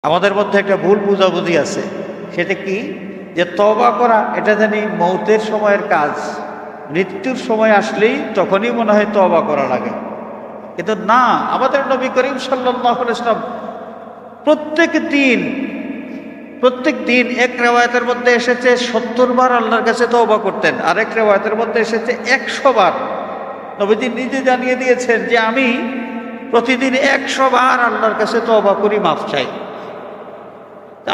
আমাদের মধ্যে একটা ভুল বুঝাবুঝি আছে। সেটা কি, যে তওবা করা এটা জানি মৌতের সময়ের কাজ, মৃত্যুর সময় আসলেই তখনই মনে হয় তওবা করা লাগে। কিন্তু না, আমাদের নবী করিম সাল্লাল্লাহু আলাইহি ওয়াসাল্লাম প্রত্যেক দিন এক রিওয়ায়াতের মধ্যে এসেছে ৭০ বার আল্লাহর কাছে তওবা করতেন, আরেক রিওয়ায়াতের মধ্যে এসেছে ১০০ বার। নবীজি নিজে জানিয়ে দিয়েছেন যে আমি প্রতিদিন ১০০ বার আল্লাহর কাছে তওবা করি, মাফ চাই।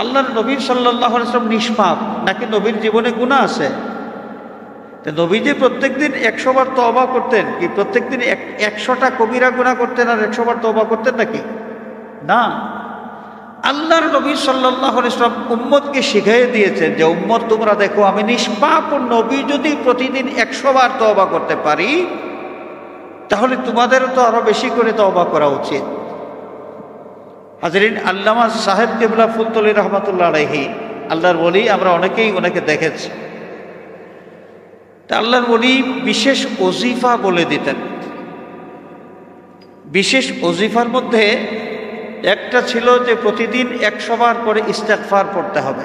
আল্লাহর নবী সাল্লাল্লাহু আলাইহি ওয়াসাল্লাম নিষ্পাপ নাকি নবীর জীবনে গুনাহ আছে? নবী যে প্রত্যেকদিন ১০০ বার তওবা করতেন, কি প্রত্যেকদিন ১০০টা কবিরা গুনাহ করতেন আর ১০০ বার তওবা করতেন নাকি? না, আল্লাহর নবী সাল্লাল্লাহু আলাইহি ওয়াসাল্লাম উম্মতকে শিখিয়ে দিয়েছেন যে উম্মত তোমরা দেখো, আমি নিষ্পাপ নবী যদি প্রতিদিন ১০০ বার তওবা করতে পারি, তাহলে তোমাদেরও তো আরো বেশি করে তওবা করা উচিত। হাজরিন, আল্লামা সাহেব কিবলা ফুলতলি রহমাতুল্লাহ আলাইহি, আল্লাহর ওলি, আমরা অনেকেই ওনাকে দেখেছি। তা আল্লাহর ওলি বিশেষ ওজিফা বলে দিতেন। বিশেষ ওজিফার মধ্যে একটা ছিল যে প্রতিদিন ১০০ বার করে ইস্তেগফার পড়তে হবে,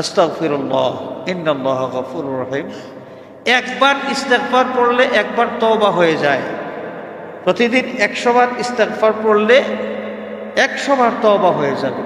আস্তাগফিরুল্লাহ ইন্নাল্লাহ গফুরুর রহিম। একবার ইস্তেগফার পড়লে একবার তওবা হয়ে যায়। প্রতিদিন ১০০ বার ইস্তেগফার পড়লে ১০০ বার তওবা হয়ে যাবে।